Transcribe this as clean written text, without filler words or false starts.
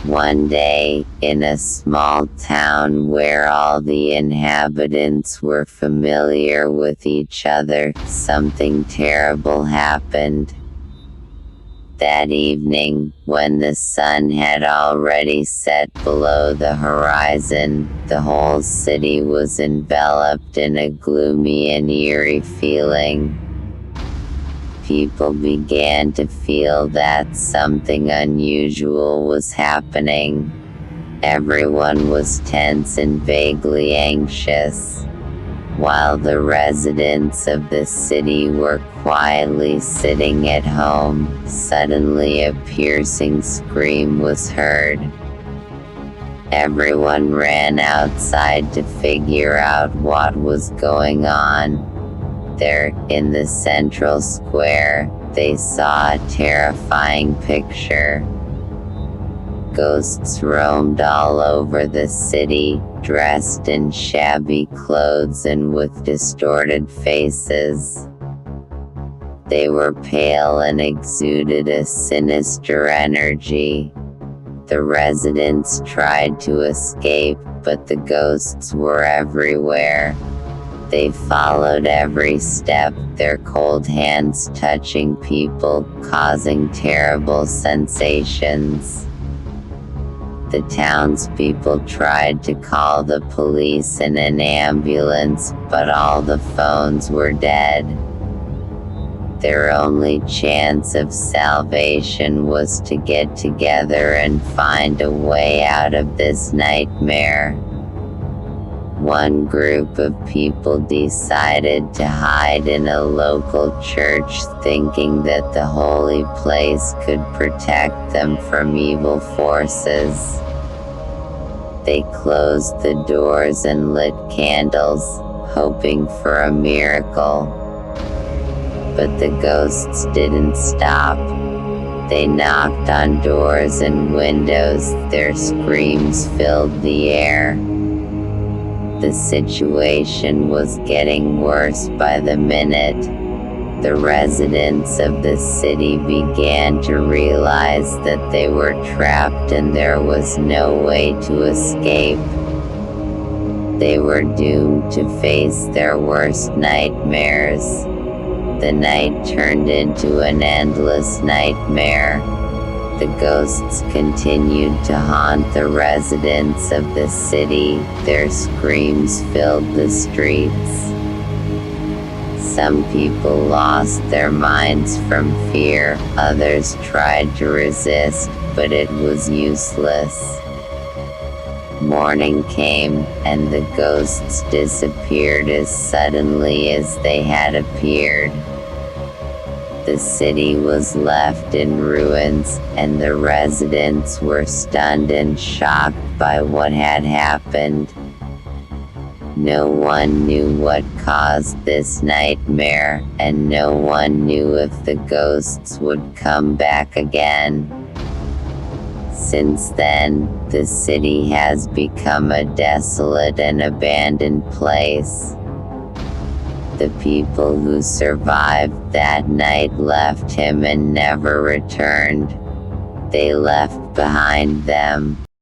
One day, in a small town where all the inhabitants were familiar with each other, something terrible happened. That evening, when the sun had already set below the horizon, the whole city was enveloped in a gloomy and eerie feeling. People began to feel that something unusual was happening. Everyone was tense and vaguely anxious. While the residents of the city were quietly sitting at home, suddenly a piercing scream was heard. Everyone ran outside to figure out what was going on. There, in the central square, they saw a terrifying picture. Ghosts roamed all over the city, dressed in shabby clothes and with distorted faces. They were pale and exuded a sinister energy. The residents tried to escape, but the ghosts were everywhere. They followed every step, their cold hands touching people, causing terrible sensations. The townspeople tried to call the police and an ambulance, but all the phones were dead. Their only chance of salvation was to get together and find a way out of this nightmare. One group of people decided to hide in a local church, thinking that the holy place could protect them from evil forces. They closed the doors and lit candles, hoping for a miracle. But the ghosts didn't stop. They knocked on doors and windows, their screams filled the air. The situation was getting worse by the minute. The residents of the city began to realize that they were trapped and there was no way to escape. They were doomed to face their worst nightmares. The night turned into an endless nightmare. The ghosts continued to haunt the residents of the city, their screams filled the streets. Some people lost their minds from fear, others tried to resist, but it was useless. Morning came, and the ghosts disappeared as suddenly as they had appeared. The city was left in ruins, and the residents were stunned and shocked by what had happened. No one knew what caused this nightmare, and no one knew if the ghosts would come back again. Since then, the city has become a desolate and abandoned place. The people who survived that night left him and never returned. They left behind them